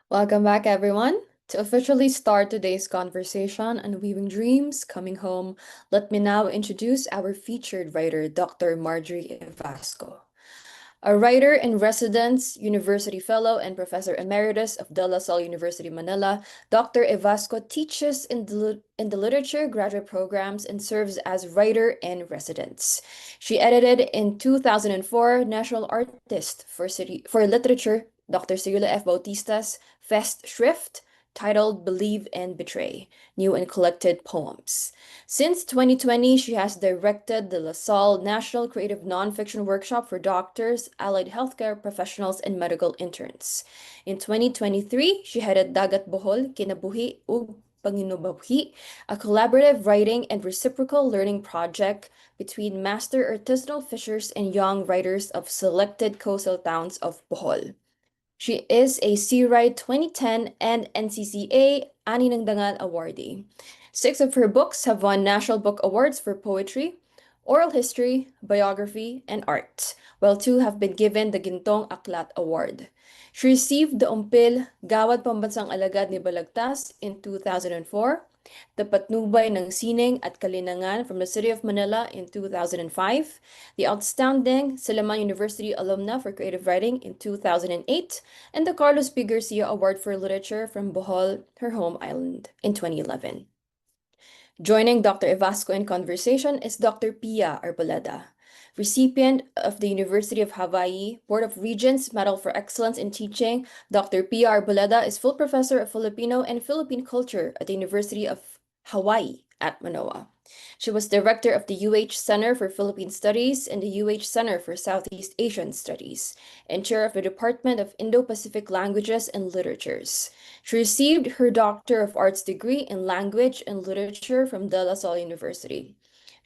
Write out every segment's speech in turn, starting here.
Welcome back, everyone. To officially start today's conversation on weaving dreams coming home, let me now introduce our featured writer, Dr. Marjorie Evasco. A writer in residence, university fellow, and professor emeritus of De La Salle University, Manila, Dr. Evasco teaches in the literature graduate programs and serves as writer in residence. She edited in 2004 National Artist for Literature, Dr. Cirilo F. Bautista's Festschrift, titled Believe and Betray, New and Collected Poems. Since 2020, she has directed the LaSalle National Creative Nonfiction Workshop for doctors, allied healthcare professionals, and medical interns. In 2023, she headed Dagat Bohol, Kinabuhi, ug Panginubuhi, a collaborative writing and reciprocal learning project between master artisanal fishers and young writers of selected coastal towns of Bohol. She is a Seawrite 2010 and NCCA Ani ng Dangal awardee. 6 of her books have won National Book Awards for poetry, oral history, biography, and art, while 2 have been given the Gintong Aklat Award. She received the Umpil Gawad Pambansang Alagad ni Balagtas in 2004, the Patnubay ng Sining at Kalinangan from the City of Manila in 2005, the Outstanding Silliman University Alumna for Creative Writing in 2008, and the Carlos P. Garcia Award for Literature from Bohol, her home island, in 2011. Joining Dr. Evasco in conversation is Dr. Pia Arboleda, recipient of the University of Hawaii Board of Regents Medal for Excellence in Teaching. Dr. Pia Arboleda is full professor of Filipino and Philippine culture at the University of Hawaii at Manoa. She was director of the UH Center for Philippine Studies and the UH Center for Southeast Asian Studies, and chair of the Department of Indo-Pacific Languages and Literatures. She received her Doctor of Arts degree in Language and Literature from De La Salle University.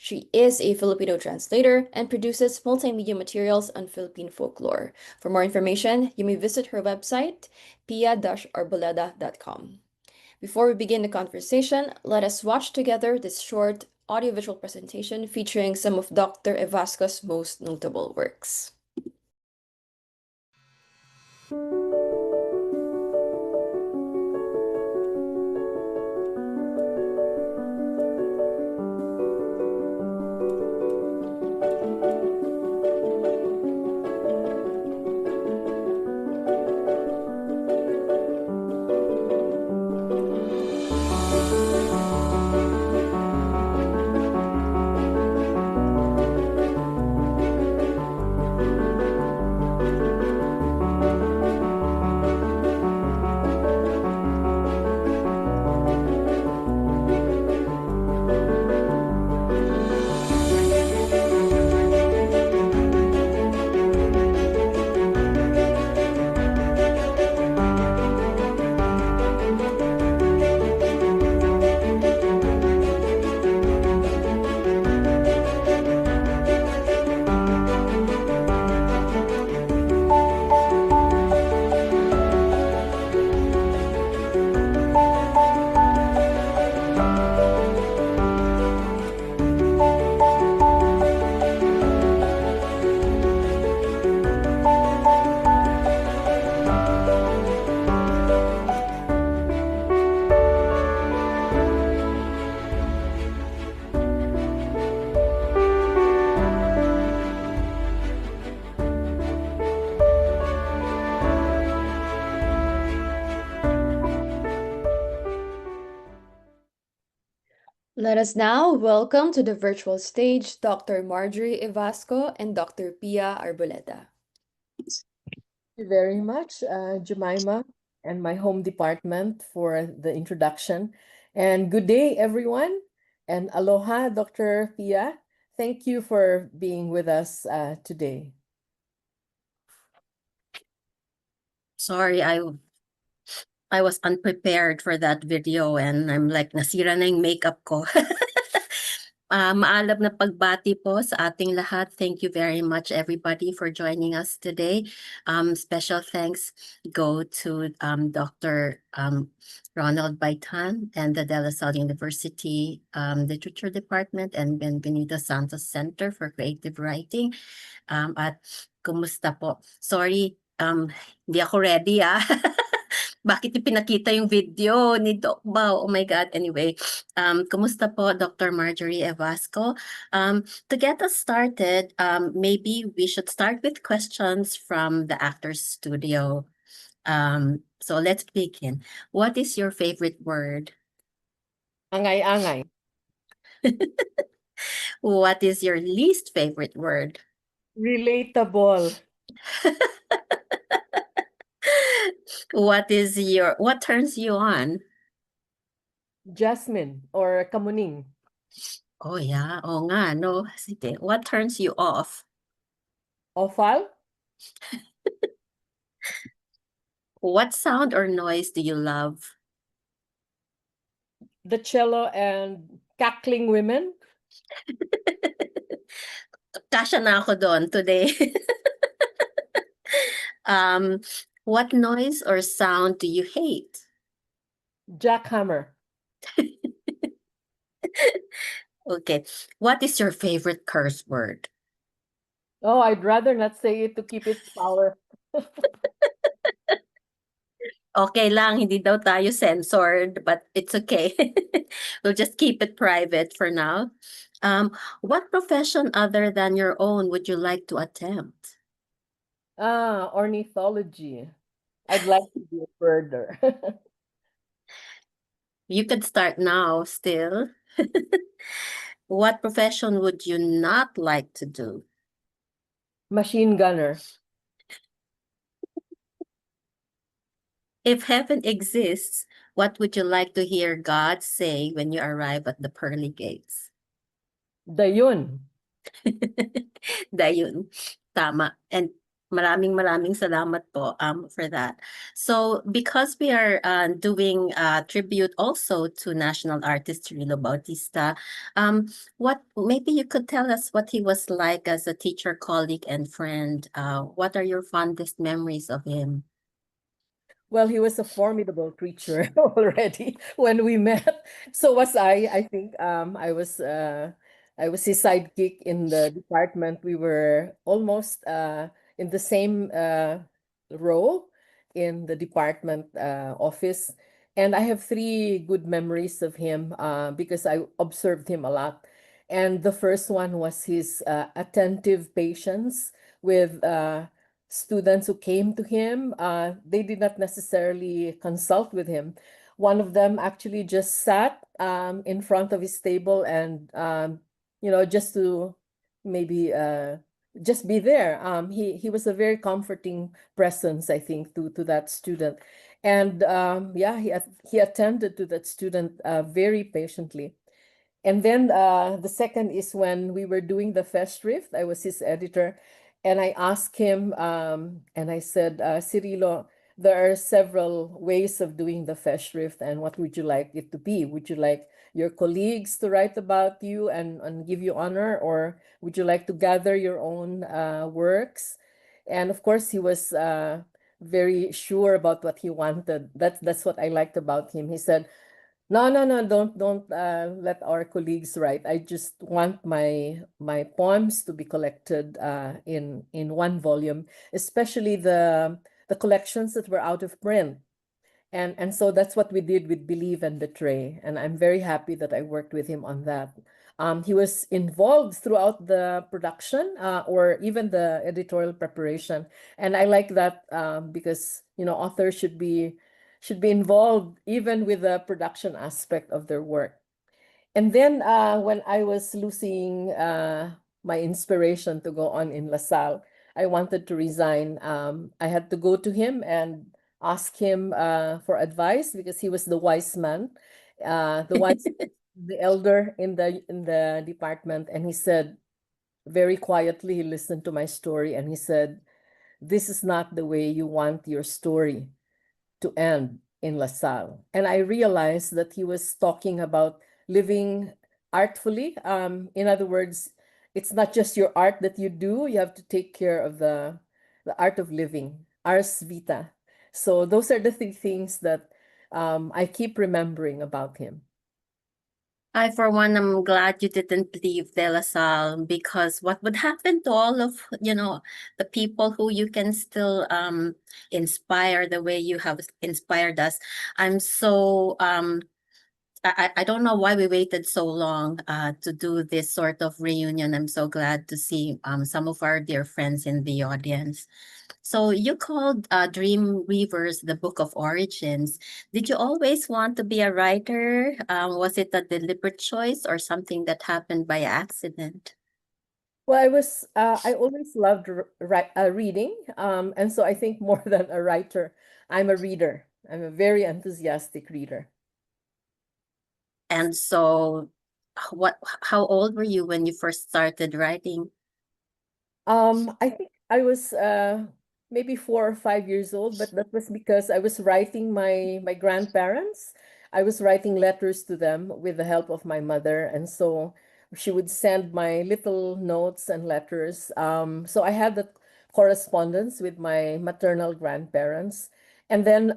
She is a Filipino translator and produces multimedia materials on Philippine folklore. For more information, you may visit her website, pia-arboleda.com. Before we begin the conversation, let us watch together this short audiovisual presentation featuring some of Dr. Evasco's most notable works. Let us now welcome to the virtual stage Dr. Marjorie Evasco and Dr. Pia Arboleda. Thank you very much, Jemima, and my home department for the introduction. And good day, everyone. And aloha, Dr. Pia. Thank you for being with us today. Sorry, I was unprepared for that video and I'm like, nasira na yung makeup ko. Maalab na pagbati po sa ating lahat. Thank you very much, everybody, for joining us today. Special thanks go to Dr. Ronald Baitan and the De La Salle University Literature Department and Bienvenido Santos Center for Creative Writing. At kumusta po? Sorry, hindi ako ready. Bakit ipinakita yung video ni Doc Bao? Oh my God. Anyway, kumusta po, Dr. Marjorie Evasco? To get us started, maybe we should start with questions from the Actors Studio. So let's begin. What is your favorite word? Angay-angay. What is your least favorite word? Relatable. What turns you on? Jasmine or kamuning. Oh yeah, oo nga, no? Sige, what turns you off? Ofal. What sound or noise do you love? The cello and cackling women. Kasya na ako doon today. Um, what noise or sound do you hate? Jackhammer. Okay. What is your favorite curse word? Oh, I'd rather not say it to keep its power. Okay lang, hindi daw tayo censored, but it's okay. We'll just keep it private for now. What profession other than your own would you like to attempt? Ornithology. I'd like to be a birder. You could start now still. What profession would you not like to do? Machine gunner. If heaven exists, what would you like to hear God say when you arrive at the pearly gates? Dayun. Dayun. Tama. And maraming salamat po for that. So because we are doing tribute also to national artist Cirilo Bautista, what maybe you could tell us what he was like as a teacher, colleague, and friend. What are your fondest memories of him? Well, he was a formidable creature already when we met. So was I. I think I was his sidekick in the department. We were almost in the same row in the department office. And I have three good memories of him because I observed him a lot. And the first one was his attentive patience with students who came to him. They did not necessarily consult with him. One of them actually just sat in front of his table and, just to maybe just be there. He was a very comforting presence, I think, to that student. And yeah, he attended to that student very patiently. And then the second is when we were doing the Festschrift. I was his editor, and I asked him, and I said, Cirilo, there are several ways of doing the Festschrift, and what would you like it to be? Would you like your colleagues to write about you and give you honor, or would you like to gather your own works? And of course, he was very sure about what he wanted. That's what I liked about him. He said, no, no, no, don't let our colleagues write. I just want my poems to be collected in one volume, especially the collections that were out of print. And so that's what we did with Believe and Betray. And I'm very happy that I worked with him on that. He was involved throughout the production or even the editorial preparation. And I like that because, authors should be involved even with the production aspect of their work. And then when I was losing my inspiration to go on in LaSalle, I wanted to resign. I had to go to him and ask him for advice because he was the wise man, the elder in the department. And he said, very quietly, he listened to my story and he said, "This is not the way you want your story to end in LaSalle." And I realized that he was talking about living artfully. In other words, it's not just your art that you do, you have to take care of the art of living, ars vita. So those are the three things that I keep remembering about him. I, for one, am glad you didn't leave De La Salle, because what would happen to all of, the people who you can still inspire the way you have inspired us. I'm so I don't know why we waited so long to do this sort of reunion. I'm so glad to see some of our dear friends in the audience. So you called Dream Weavers the Book of Origins. Did you always want to be a writer? Was it a deliberate choice or something that happened by accident? Well, I always loved reading, and so I think more than a writer, I'm a reader. I'm a very enthusiastic reader. And so, how old were you when you first started writing? I think I was maybe 4 or 5 years old, but that was because I was writing my grandparents. I was writing letters to them with the help of my mother, and so she would send my little notes and letters. So I had that correspondence with my maternal grandparents, and then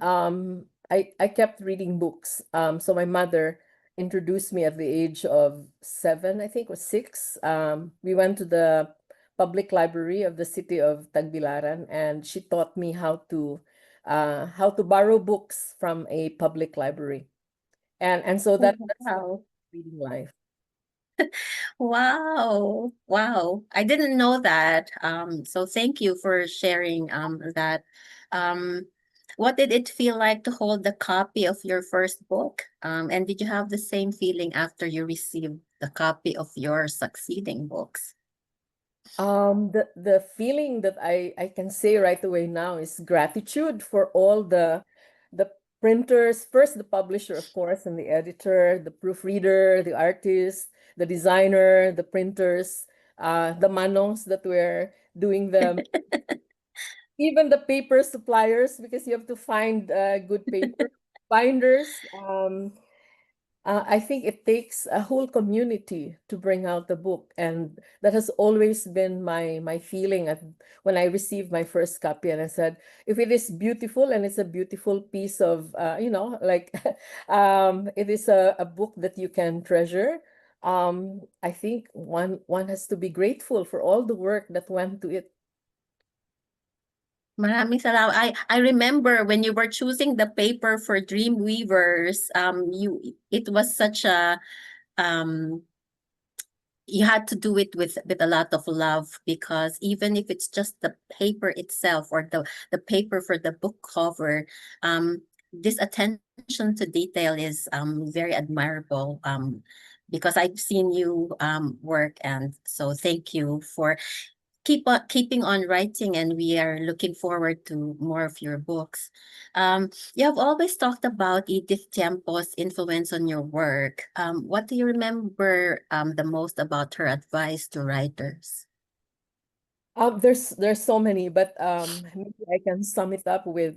I kept reading books. So my mother introduced me at the age of 7, I think, or 6. We went to the public library of the city of Tagbilaran, and she taught me how to borrow books from a public library. And so that's my Wow. reading life. Wow. Wow. I didn't know that. So thank you for sharing that. Um, what did it feel like to hold the copy of your first book? And did you have the same feeling after you received the copy of your succeeding books? The feeling that I can say right away now is gratitude for all the printers, first the publisher, of course, and the editor, the proofreader, the artist, the designer, the printers, the manongs that were doing the even the paper suppliers, because you have to find good paper binders. I think it takes a whole community to bring out the book, and that has always been my feeling when I received my first copy. And I said, if it is beautiful and it's a beautiful piece of, like, it is a book that you can treasure. I think one has to be grateful for all the work that went to it. Maraming salamat. I remember when you were choosing the paper for Dreamweavers, it was such a um you had to do it with a lot of love, because even if it's just the paper itself or the paper for the book cover, this attention to detail is very admirable, because I've seen you work, and so thank you for keeping on writing, and we are looking forward to more of your books. You have always talked about Edith Tiempo's influence on your work. What do you remember the most about her advice to writers? There's so many, but maybe I can sum it up with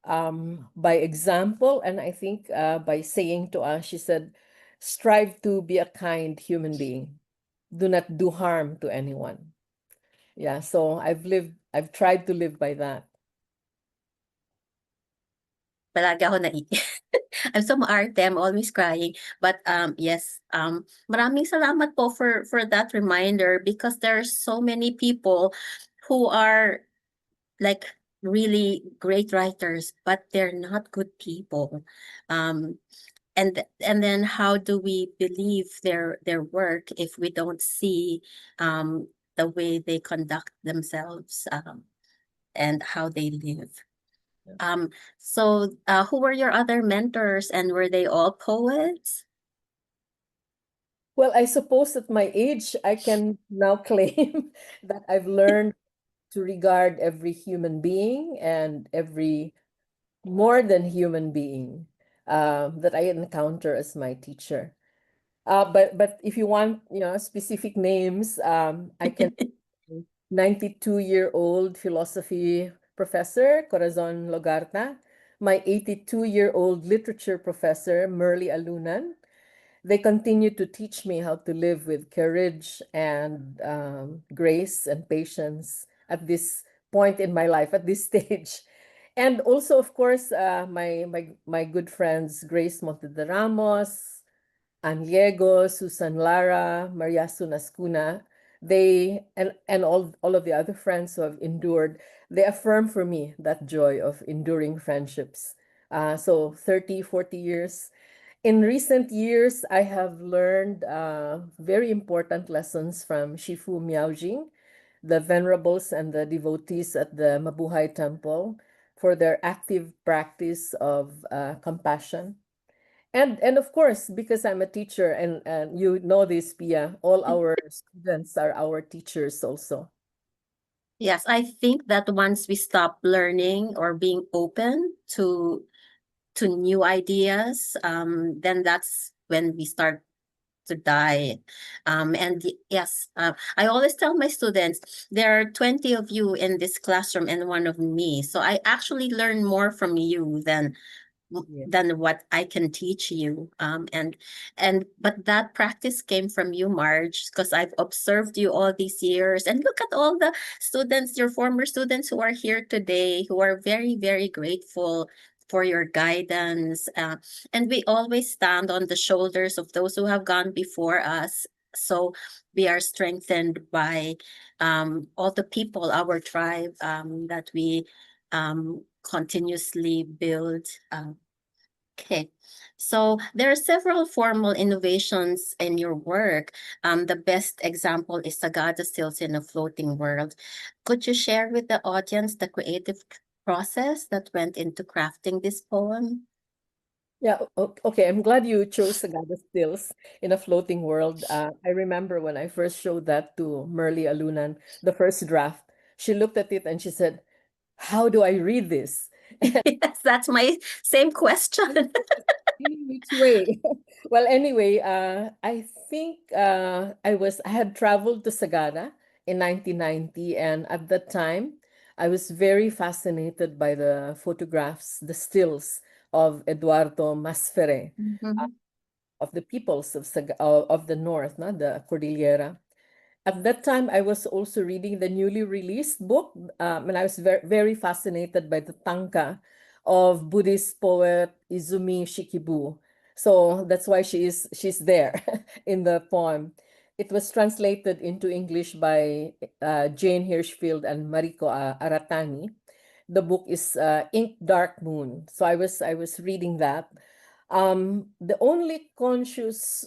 by example, and I think by saying to us, she said, strive to be a kind human being. Do not do harm to anyone. Yeah, so I've tried to live by that. Palagi ako I'm so maarte, I'm always crying. But yes, maraming salamat po for that reminder, because there are so many people who are like really great writers, but they're not good people. Um, and then how do we believe their work if we don't see the way they conduct themselves, and how they live? Yeah. Um, so who were your other mentors, and were they all poets? Well, I suppose at my age, I can now claim that I've learned to regard every human being and every more than human being that I encounter as my teacher. But if you want, specific names, I can 92-year-old philosophy professor, Corazon Logarta, my 82-year-old literature professor, Merly Alunan. They continue to teach me how to live with courage and grace and patience at this point in my life, at this stage. And also, of course, my good friends, Grace Monte de Ramos, Diego, Susan Lara, Maria Sunascuna, they and all of the other friends who have endured, they affirm for me that joy of enduring friendships. So 30, 40 years. In recent years, I have learned very important lessons from Shifu Miaojing, the venerables and the devotees at the Mabuhay Temple, for their active practice of compassion. And of course, because I'm a teacher, and you know this, Pia, all our students are our teachers also. Yes, I think that once we stop learning or being open to new ideas, then that's when we start to die. Yes, I always tell my students there are 20 of you in this classroom and one of me. So I actually learn more from you Yeah. than what I can teach you. But that practice came from you, Marge, because I've observed you all these years. And look at all the students, your former students who are here today, who are very, very grateful for your guidance. And we always stand on the shoulders of those who have gone before us. So we are strengthened by all the people, our tribe, that we continuously build. Okay, so there are several formal innovations in your work. The best example is Sagada Stills in a Floating World. Could you share with the audience the creative process that went into crafting this poem? Yeah, okay. I'm glad you chose Sagada Stills in a Floating World. I remember when I first showed that to Merly Alunan, the first draft, she looked at it and she said, "How do I read this?" Yes, that's my same question. Which way? Well, anyway, I think I had traveled to Sagada in 1990, and at that time, I was very fascinated by the photographs, the stills of Eduardo Masfere, Mhm. of the peoples of of the north, no? The Cordillera. At that time, I was also reading the newly released book, and I was very fascinated by the tanka of Buddhist poet Izumi Shikibu. So that's why she's there in the poem. It was translated into English by Jane Hirschfield and Mariko Aratani. The book is Ink Dark Moon. So I was reading that. The only conscious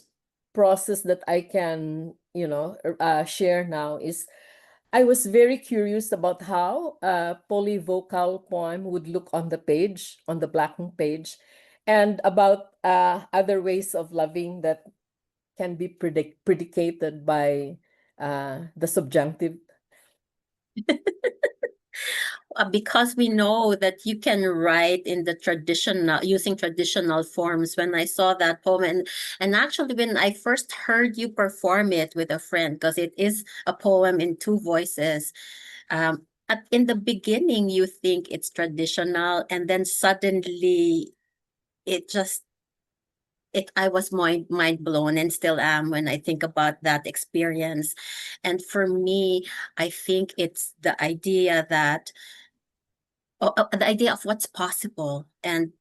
process that I can, share now is I was very curious about how a polyvocal poem would look on the page, on the blackened page, and about other ways of loving that can be predicated by the subjunctive. Because we know that you can write in the traditional using traditional forms. When I saw that poem, and actually when I first heard you perform it with a friend, because it is a poem in two voices, in the beginning you think it's traditional, and then suddenly it just it I was mind blown, and still am when I think about that experience. And for me, I think it's the idea that the idea of what's possible, and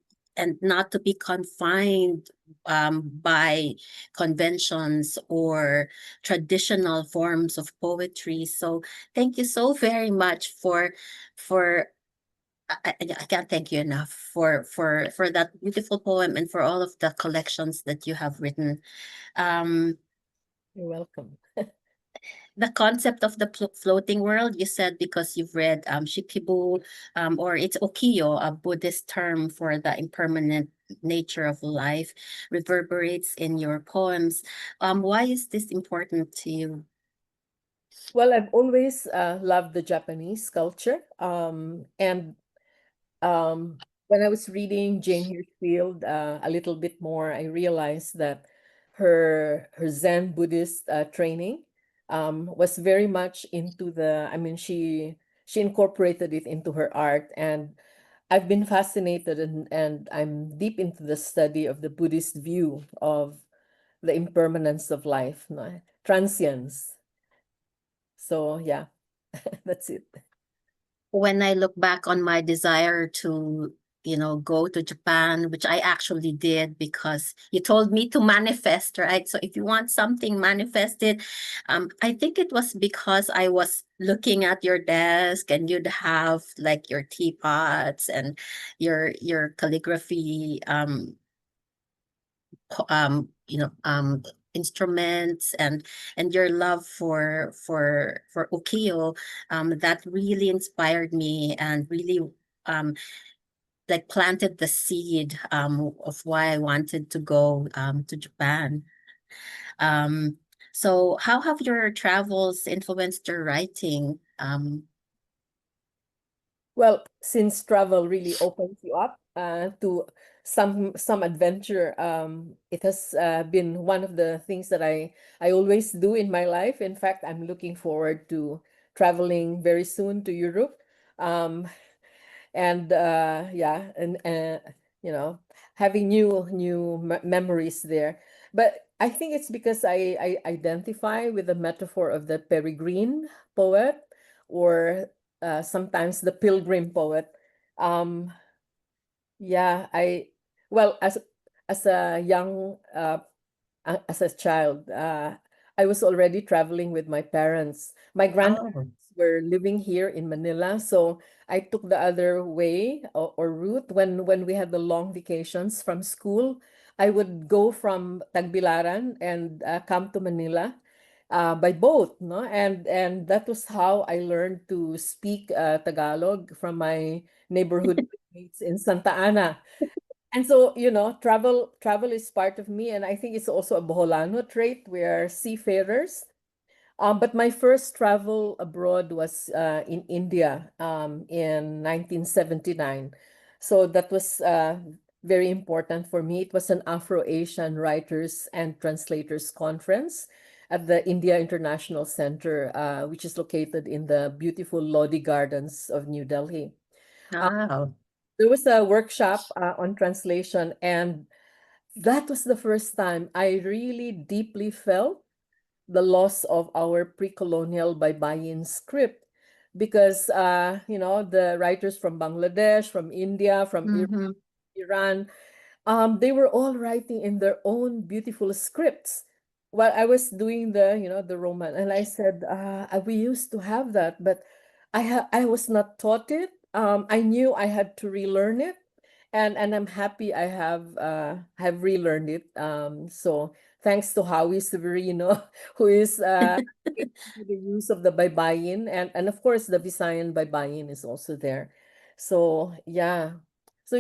not to be confined by conventions or traditional forms of poetry. So thank you so very much for I can't thank you enough for that beautiful poem and for all of the collections that you have written. Um, You're welcome. the concept of the floating world, you said because you've read Shikibu, or it's Okiyo, a Buddhist term for the impermanent nature of life, reverberates in your poems. Why is this important to you? Well, I've always loved the Japanese culture. And when I was reading Jane Hirschfield a little bit more, I realized that her Zen Buddhist training was very much into I mean, she incorporated it into her art, and I've been fascinated, and I'm deep into the study of the Buddhist view of the impermanence of life, no? Transience. So yeah, that's it. When I look back on my desire go to Japan, which I actually did because you told me to manifest, right? So if you want something manifested, I think it was because I was looking at your desk and you'd have like your teapots and your calligraphy instruments and your love for ukiyo that really inspired me and really um like planted the seed of why I wanted to go to Japan. Um, so how have your travels influenced your writing? Well, since travel really opens you up to some adventure, it has been one of the things that I always do in my life. In fact, I'm looking forward to traveling very soon to Europe. Um, and yeah, and having memories there. But I think it's because I identify with the metaphor of the peregrine poet, or sometimes the pilgrim poet. um yeah, as a young as a child, I was already traveling with my parents. My Oh, grandparents were living here in Manila, so I took the other way, or route. When we had the long vacations from school, I would go from Tagbilaran and come to Manila by boat, no? And that was how I learned to speak Tagalog from my neighborhood mates in Santa Ana. And so, travel is part of me, and I think it's also a Boholano trait. We are seafarers. But my first travel abroad was in India in 1979. So that was very important for me. It was an Afro-Asian Writers and Translators Conference at the India International Center, which is located in the beautiful Lodi Gardens of New Delhi. wow. There was a workshop on translation, and that was the first time I really deeply felt the loss of our pre-colonial Baybayin script, because the writers from Bangladesh, from India, from Mm-hmm. Iran, they were all writing in their own beautiful scripts while I was doing the Roman. And I said, we used to have that, but I was not taught it. I knew I had to relearn it, and I'm happy I have relearned it. So thanks to Howie Severino, who is into the use of the Baybayin, and of course the Visayan Baybayin is also there. So yeah. So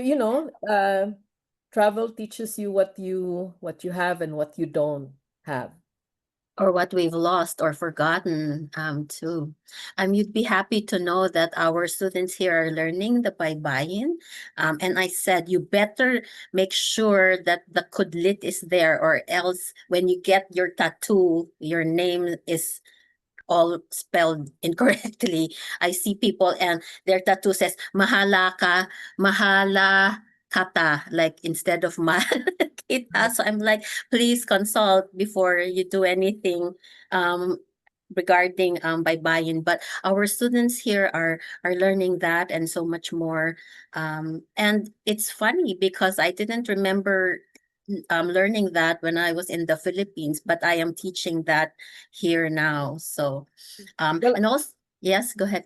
travel teaches you what you have and what you don't have. Or what we've lost or forgotten too. You'd be happy to know that our students here are learning the baybayin. And I said, you better make sure that the kudlit is there, or else when you get your tattoo, your name is all spelled incorrectly. I see people and their tattoo says mahala ka, mahala kata, like instead of mahal kita. So I'm like, please consult before you do anything um regarding baybayin. But our students here are learning that and so much more. And it's funny because I didn't remember learning that when I was in the Philippines, but I am teaching that here now. So, Well, and also, yes, go ahead.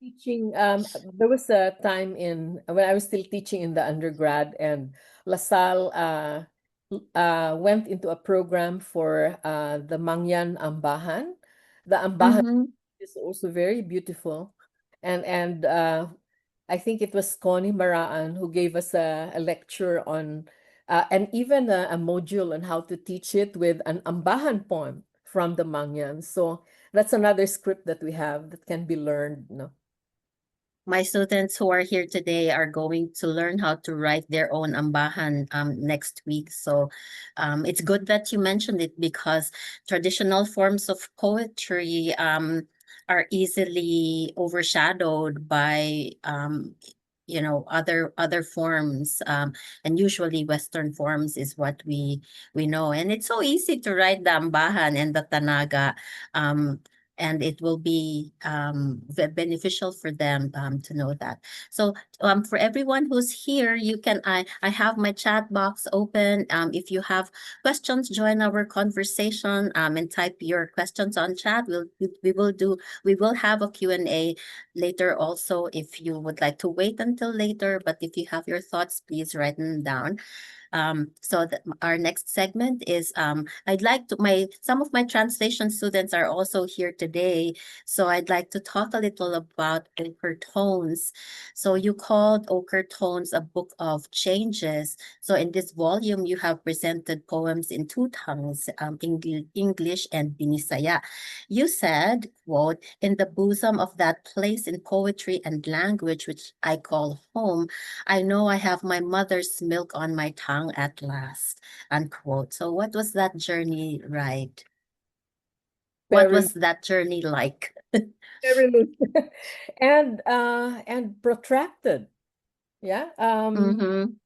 teaching, there was a time when I was still teaching in the undergrad, and LaSalle went into a program for the Mangyan Ambahan. The Ambahan Mm-hmm. is also very beautiful, and I think it was Connie Maraan who gave us a lecture on, and even a module on how to teach it with an Ambahan poem from the Mangyan. So that's another script that we have that can be learned. No? My students who are here today are going to learn how to write their own ambahan next week. So it's good that you mentioned it because traditional forms of poetry are easily overshadowed by other forms, and usually Western forms is what we know. And it's so easy to write the ambahan and the tanaga. Um, and it will be beneficial for them to know that. So for everyone who's here, you can I have my chat box open. If you have questions, join our conversation and type your questions on chat. We will have a Q&A later also if you would like to wait until later. But if you have your thoughts, please write them down. Our next segment is I'd like to my some of my translation students are also here today, so I'd like to talk a little about ochre tones. So you called ochre tones a book of changes. So in this volume, you have presented poems in two tongues, English and Binisaya. You said, quote, "In the bosom of that place in poetry and language which I call home, I know I have my mother's milk on my tongue at last," unquote. So what was that journey like? What Very, was that journey like? very loose. And protracted. Yeah. Mm-hmm.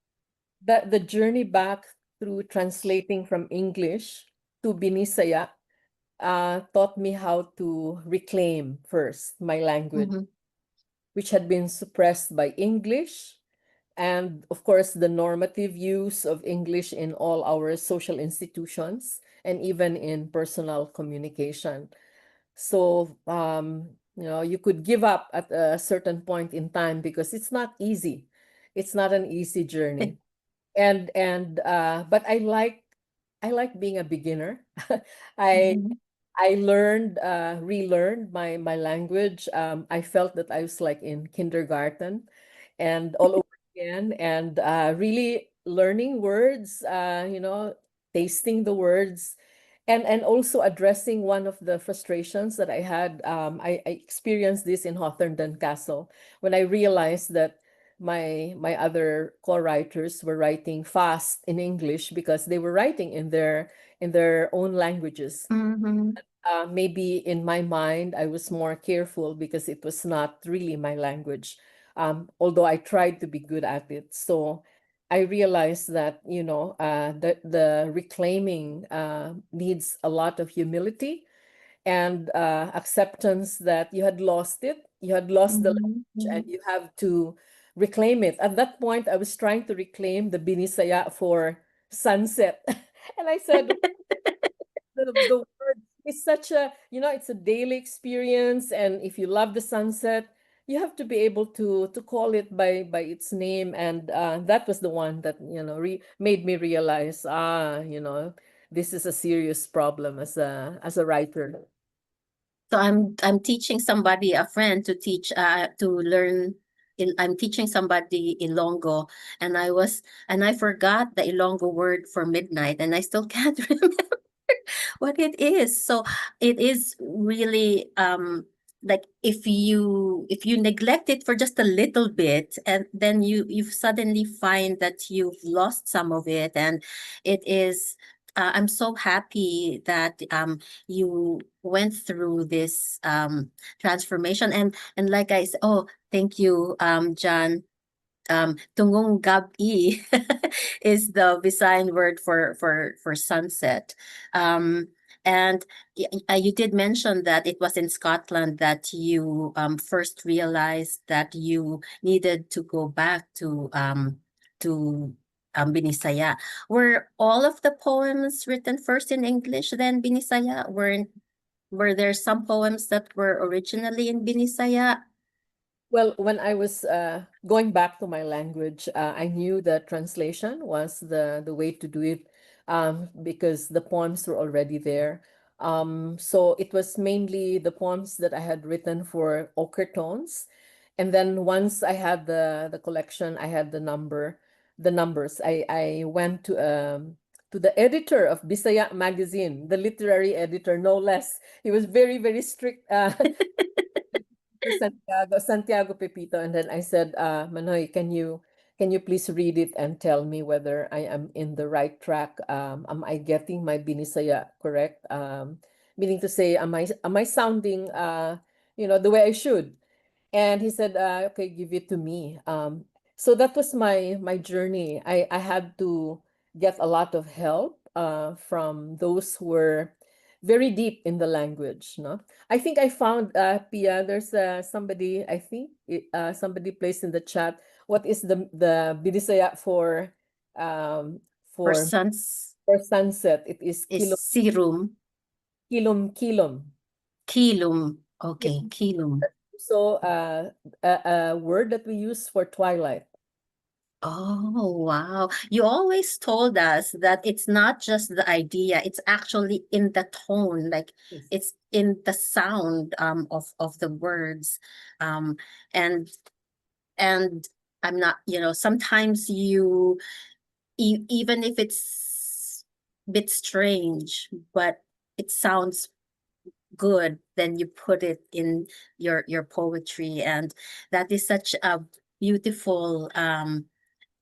The journey back through translating from English to Binisaya taught me how to reclaim first my language, Mm-hmm. which had been suppressed by English, and of course the normative use of English in all our social institutions and even in personal communication. So you could give up at a certain point in time because it's not easy. It's not an easy journey. But I like being a beginner. I Mm-hmm. I learned, relearned my language. I felt that I was like in kindergarten and all over again, and really learning words, tasting the words, and also addressing one of the frustrations that I had. I experienced this in Hawthornden Castle when I realized that my other co-writers were writing fast in English because they were writing in their own languages. Mm-hmm. Maybe in my mind, I was more careful because it was not really my language, although I tried to be good at it. So I realized that, the reclaiming needs a lot of humility and acceptance that you had lost it. You had lost the language Mm-hmm. and you have to reclaim it. At that point, I was trying to reclaim the Binisaya for sunset. And I said, the word is such a, it's a daily experience, and if you love the sunset, you have to be able to call it by its name. And that was the one that made me realize, this is a serious problem as a writer. So I'm teaching somebody, a friend, to teach to learn. I'm teaching somebody Ilonggo, and I forgot the Ilonggo word for midnight, and I still can't remember what it is. So it is really like if you neglect it for just a little bit, and then you suddenly find that you've lost some of it. And it is I'm so happy that you went through this transformation. And like I said, oh, thank you, John. Tungong gabi is the Visayan word for sunset. Um, and you did mention that it was in Scotland that you first realized that you needed to go back to Binisaya. Were all of the poems written first in English, then Binisaya? Were there some poems that were originally in Binisaya? Well, when I was going back to my language, I knew that translation was the way to do it, because the poems were already there. So it was mainly the poems that I had written for ochre tones. And then once I had the collection, I had the numbers. I went to the editor of Bisaya magazine, the literary editor, no less. He was very, very strict. Santiago Pepito, and then I said, Manoy, can you please read it and tell me whether I am in the right track? Am I getting my Binisaya correct? Meaning to say, am I sounding the way I should? And he said, okay, give it to me. So that was my journey. I had to get a lot of help from those who were very deep in the language, no? I think I found, Pia, there's somebody, I think somebody placed in the chat, what is the Binisaya um For for sons for sunset? It is is serum, kilom. kilum. Okay, Kilom. kilum. So a word that we use for twilight. Oh, wow. You always told us that it's not just the idea, it's actually in the tone, like Yes. it's in the sound of the words. Um and and I'm not, sometimes even if it's a bit strange, but it sounds good, then you put it in your poetry, and that is such a beautiful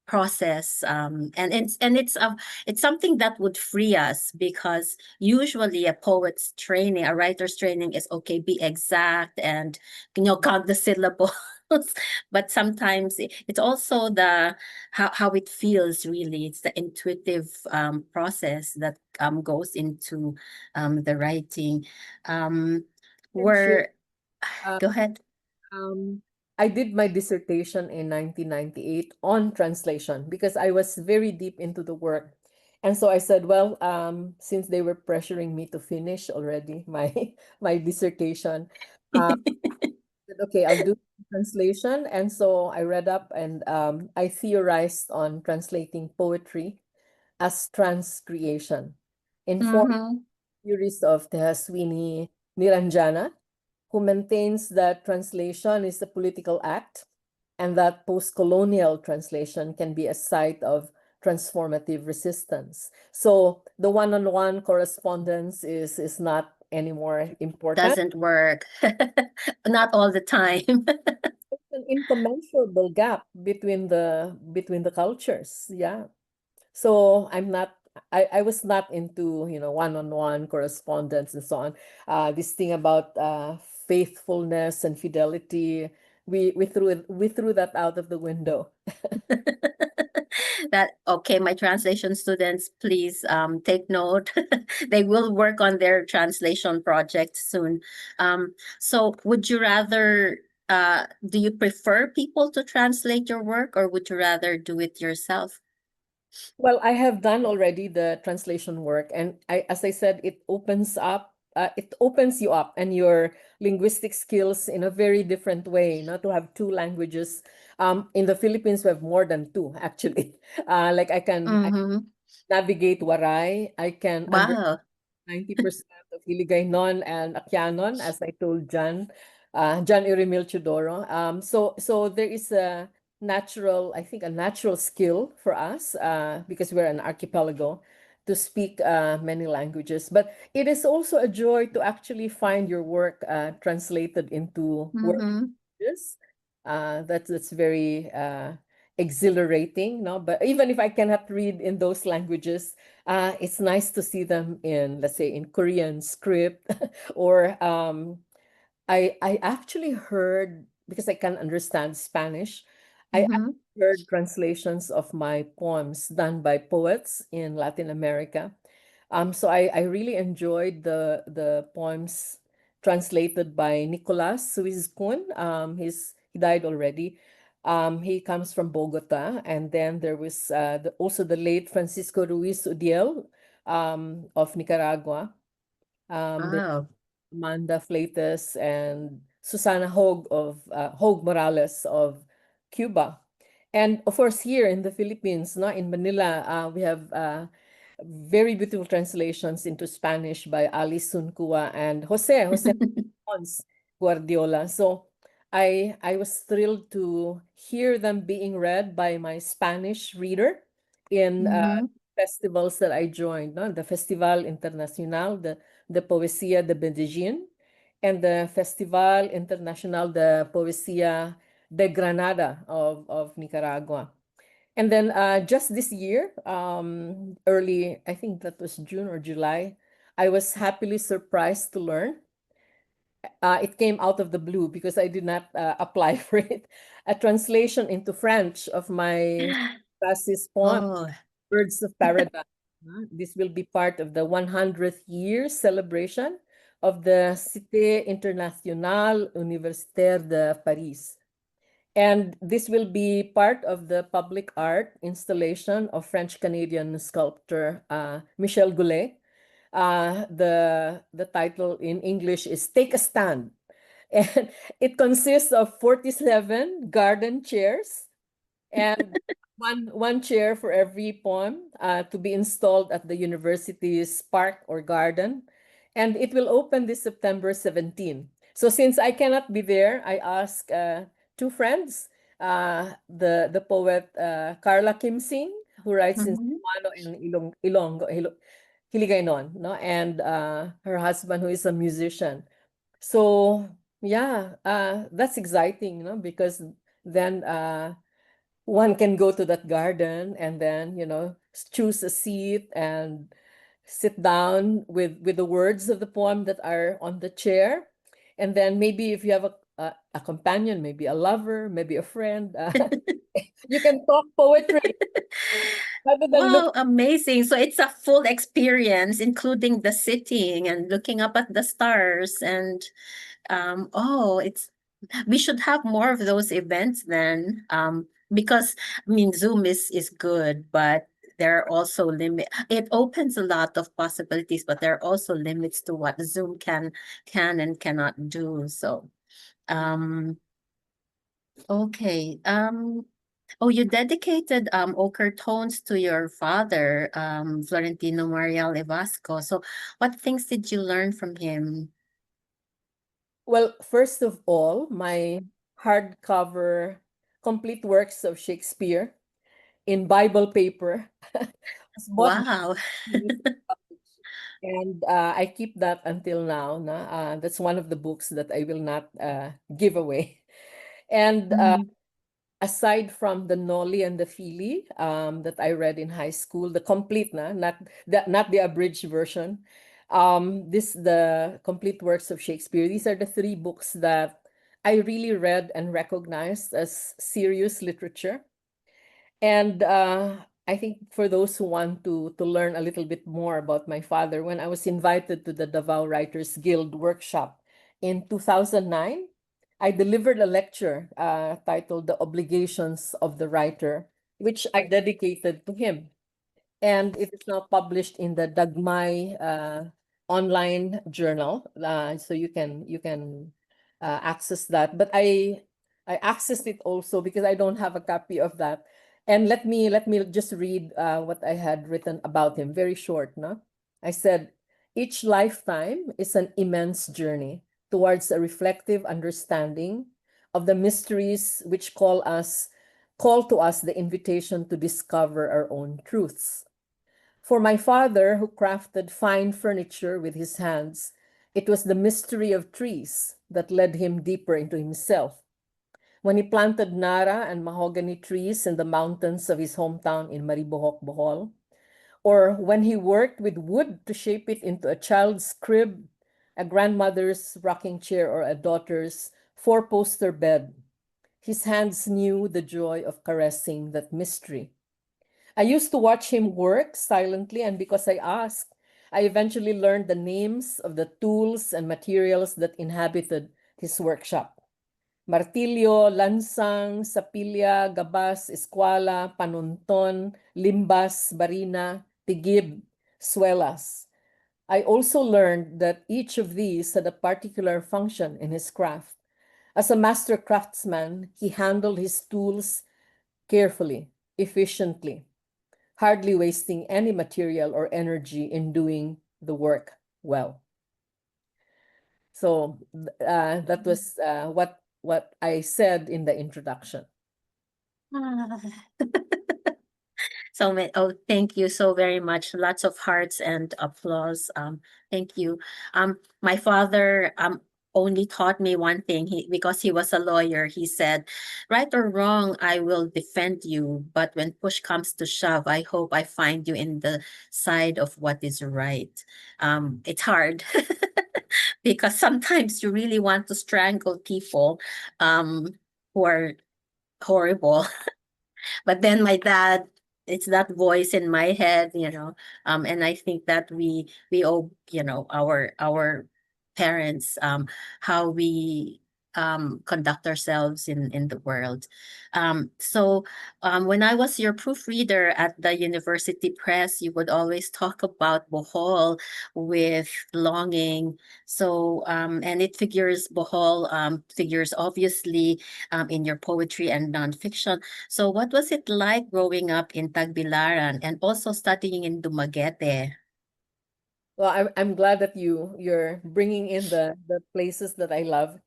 process, and it's something that would free us, because usually a poet's training, a writer's training is, okay, be exact and count the syllables. But sometimes it's also the how it feels, really. It's the intuitive process that goes into the writing. um Can share. where Uh, Go ahead. Um, I did my dissertation in 1998 on translation because I was very deep into the work. And so I said, well, since they were pressuring me to finish already my my dissertation, uh, I said, okay, I'll do translation. And so I read up and I theorized on translating poetry as transcreation in four Mm-hmm. theories of Tehaswini Niranjana, who maintains that translation is a political act and that post-colonial translation can be a site of transformative resistance. So the one-on-one correspondence is not anymore important. Doesn't work. Not all the time. It's an incommensurable gap between the cultures. Yeah. So I was not into, one-on-one correspondence and so on. This thing about faithfulness and fidelity, we threw that out of the window. Okay, my translation students, please take note. They will work on their translation project soon. So would you rather, do you prefer people to translate your work, or would you rather do it yourself? Well, I have done already the translation work, and as I said, it opens you up and your linguistic skills in a very different way. Not to have two languages. In the Philippines, we have more than two, actually. Like I Mm-hmm. navigate Waray. I can understand Wow. 90% of Hiligaynon and Akyanon, as I told John Irimil Chudoro. So there is I think, a natural skill for us, because we're an archipelago, to speak many languages. But it is also a joy to actually find your work translated into world Mm-hmm. languages. That's very exhilarating, no? But even if I cannot read in those languages, it's nice to see them in, let's say, in Korean script, or I actually heard, because I can understand Spanish, I Mm-hmm. actually heard translations of my poems done by poets in Latin America. So I really enjoyed the poems translated by Nicolas Suizkun. He died already. He comes from Bogota, and then there was also the late Francisco Ruiz Udiel, of Nicaragua. There's Wow. Amanda Fleites and Susana Hogue Morales of Cuba. And of course, here in the Philippines, no, in Manila, we have very beautiful translations into Spanish by Alice Suncua and Jose Pons Guardiola. So I was thrilled to hear them being read by my Spanish reader in Mm-hmm. festivals that I joined, no? The Festival Internacional de Poesía de Medellín and the Festival Internacional de Poesía de Granada of Nicaragua. And then just this year, early, I think that was June or July, I was happily surprised to learn. It came out of the blue because I did not apply for it. A translation into French of my classic's poem, Oh. Birds of Paradise This will be part of the 100th year celebration of the Cité Internationale Universitaire de Paris. And this will be part of the public art installation of French-Canadian sculptor Michel Goulet. The title in English is Take a Stand. And it consists of 47 garden chairs and one chair for every poem to be installed at the university's park or garden. And it will open this September 17. So since I cannot be there, I asked two friends, the poet Carla Kim Sing, who writes in Mhm. Cebuano and Hiligaynon, no? And her husband, who is a musician. So yeah, that's exciting, because then one can go to that garden and then, choose a seat and sit down with the words of the poem that are on the chair. And then maybe if you have a companion, maybe a lover, maybe a friend, you can talk poetry rather than look. Wow, amazing. So it's a full experience, including the sitting and looking up at the stars. And it's we should have more of those events then. Because I mean Zoom is good, but there are also it opens a lot of possibilities, but there are also limits to what Zoom can and cannot do. So um okay. Oh, you dedicated ochre tones to your father, Florentino Marial Evasco. So what things did you learn from him? Well, first of all, my hardcover complete works of Shakespeare in Bible paper was bought by Wow. me, and I keep that until now. That's one of the books that I will not give away. And Mhm. aside from the Noli and the Fili that I read in high school, the complete, not the abridged version. This the complete works of Shakespeare. These are the three books that I really read and recognized as serious literature. And I think for those who want to learn a little bit more about my father, when I was invited to the Davao Writers Guild workshop in 2009, I delivered a lecture titled The Obligations of the Writer, which I dedicated to him. And it is now published in the Dagmay online journal, so you can access that. But I accessed it also because I don't have a copy of that. And let me just read what I had written about him, very short. No, I said, each lifetime is an immense journey towards a reflective understanding of the mysteries which call to us the invitation to discover our own truths. For my father, who crafted fine furniture with his hands, it was the mystery of trees that led him deeper into himself. When he planted Nara and mahogany trees in the mountains of his hometown in Maribohok, Bohol, or when he worked with wood to shape it into a child's crib, a grandmother's rocking chair, or a daughter's four-poster bed, his hands knew the joy of caressing that mystery. I used to watch him work silently, and because I asked, I eventually learned the names of the tools and materials that inhabited his workshop. Martilyo, lansang, sapilya, gabas, eskwala, panunton, limbas, barina, tigib, suelas. I also learned that each of these had a particular function in his craft. As a master craftsman, he handled his tools carefully, efficiently, hardly wasting any material or energy in doing the work well. So that was what I said in the introduction. Ah. Oh, thank you so very much. Lots of hearts and applause. Thank you. My father only taught me one thing. Because he was a lawyer, he said, right or wrong, I will defend you. But when push comes to shove, I hope I find you in the side of what is right. It's hard because sometimes you really want to strangle people who are horrible. But then my dad it's that voice in my head, and I think that we owe, our parents, how we conduct ourselves in the world. So when I was your proofreader at the university press, you would always talk about Bohol with longing. So and it figures, Bohol figures obviously in your poetry and nonfiction. So what was it like growing up in Tagbilaran and also studying in Dumaguete? Well, I'm glad that you're bringing in the places that I love.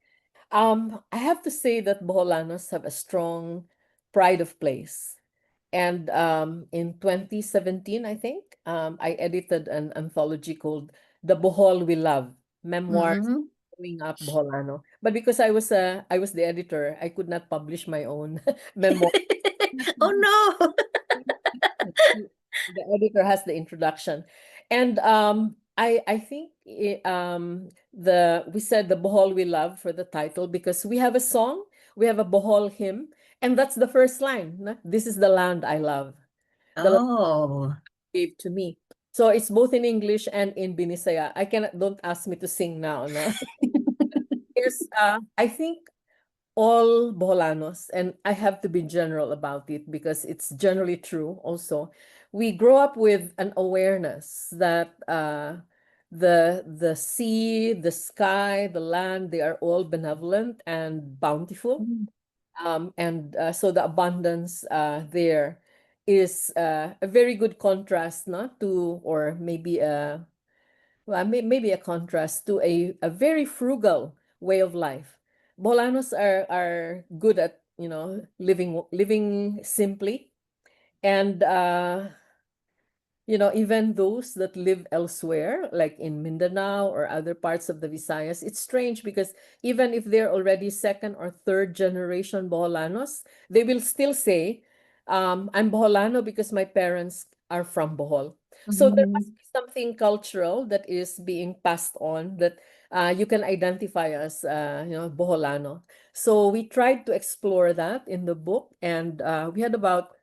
I have to say that Boholanos have a strong pride of place. And in 2017, I think, I edited an anthology called The Bohol We Love, Memoirs Mm-hmm. Growing Up Boholano. But because I was the editor, I could not publish my own memoir. Oh no. The editor has the introduction. And I think the we said the Bohol we love for the title because we have a song, we have a Bohol hymn, and that's the first line. This is the land I love. The land Oh. gave to me. So it's both in English and in Binisaya. I cannot, don't ask me to sing now, no. There's I think all Boholanos, and I have to be general about it because it's generally true also. We grow up with an awareness that the sea, the sky, the land, they are all benevolent and bountiful. And so the abundance there is a very good contrast, not to, or maybe maybe a contrast to a very frugal way of life. Bolanos are good at, living simply, and even those that live elsewhere, like in Mindanao or other parts of the Visayas, it's strange because even if they're already second or third generation Boholanos, they will still say, I'm Boholano because my parents are from Bohol. So there must Mhm. be something cultural that is being passed on that you can identify as, Boholano. So we tried to explore that in the book, and we had about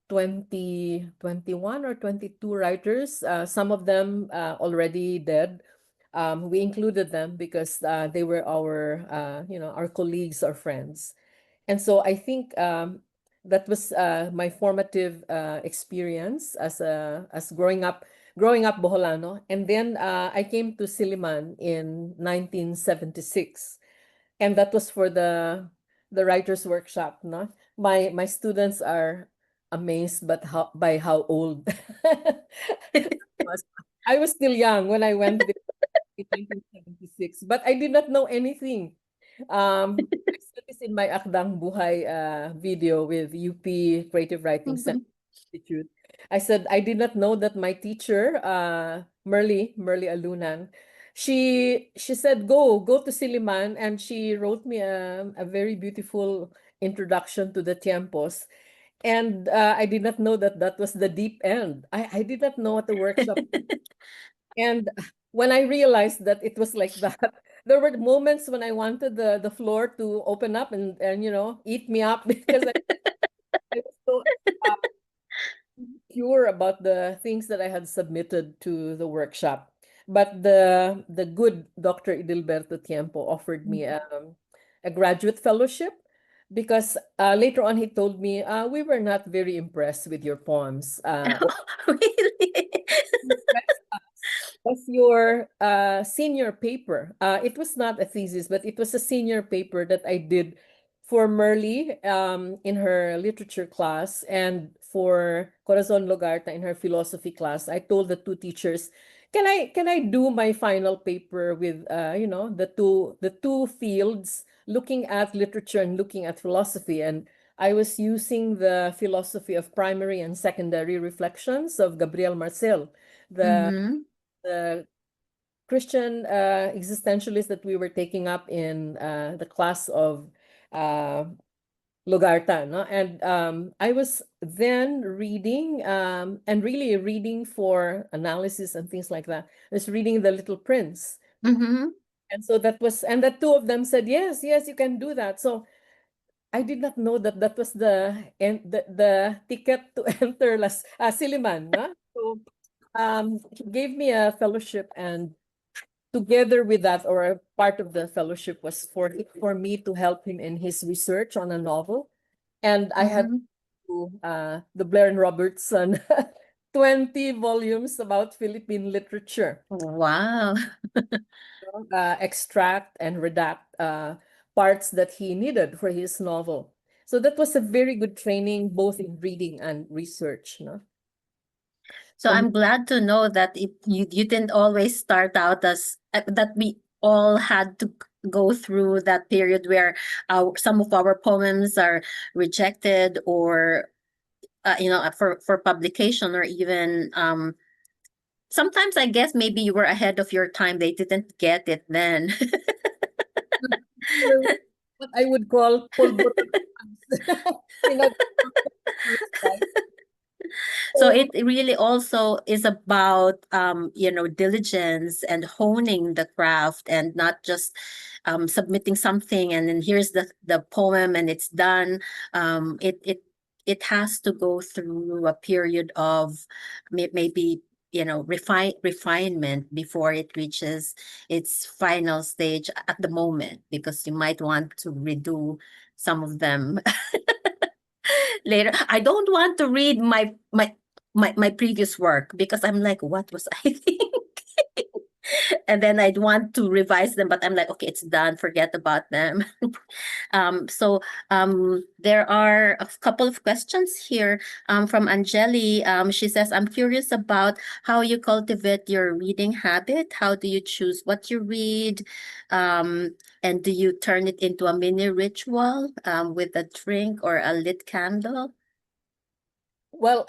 21 or 22 writers, some of them already dead. We included them because they were our colleagues or friends. And so I think that was my formative experience as growing up Boholano. And then I came to Siliman in 1976, and that was for the writers workshop, no? My students are amazed but by how old was. I was still young when I went there in 1976, but I did not know anything. I said this in my Akdang Buhay video with UP Creative Writing Center Mhm. Institute. I said I did not know that my teacher, Merly Alunan, she said go to Siliman, and she wrote me a very beautiful introduction to the tiempos. And I did not know that that was the deep end. I did not know what the workshop. And when I realized that it was like that, there were moments when I wanted the floor to open up and eat me up because I was so uh, pure about the things that I had submitted to the workshop. But the good Dr. Idilberto Tiempo offered me a graduate fellowship because later on he told me we were not very impressed with your poems. Really? Impressed was your senior paper. It was not a thesis, but it was a senior paper that I did for Merly in her literature class, and for Corazon Logarta in her philosophy class. I told the two teachers, can I do my final paper with the two fields, looking at literature and looking at philosophy. And I was using the philosophy of primary and secondary reflections of Gabriel Marcel, the Mhm. the Christian existentialist that we were taking up in the class of uh, Logarta, no? And I was then reading and really reading for analysis and things like that. I was reading The Little Prince. Mhm. And so that was, and the two of them said, yes, yes, you can do that. So I did not know that that was the ticket to enter Siliman, no? So he gave me a fellowship, and together with that, or a part of the fellowship was for me to help him in his research on a novel. And I had Mhm. to the Blair and Robertson 20 volumes about Philippine literature, Wow. extract and redact parts that he needed for his novel. So that was a very good training, both in reading and research. No? So And I'm glad to know that you didn't always start out as that we all had to go through that period where some of our poems are rejected or for publication, or even sometimes I guess maybe you were ahead of your time. They didn't get it then. we were what I would call pulburon. You know, right? So So it really also is about diligence and honing the craft, and not just submitting something and then here's the poem and it's done. It has to go through a period of maybe refinement before it reaches its final stage at the moment, because you might want to redo some of them later. I don't want to read my previous work because I'm like, what was I thinking? And then I'd want to revise them, but I'm like, okay, it's done. Forget about them. There are a couple of questions here from Angeli. She says, I'm curious about how you cultivate your reading habit. How do you choose what you read? And do you turn it into a mini ritual with a drink or a lit candle? well,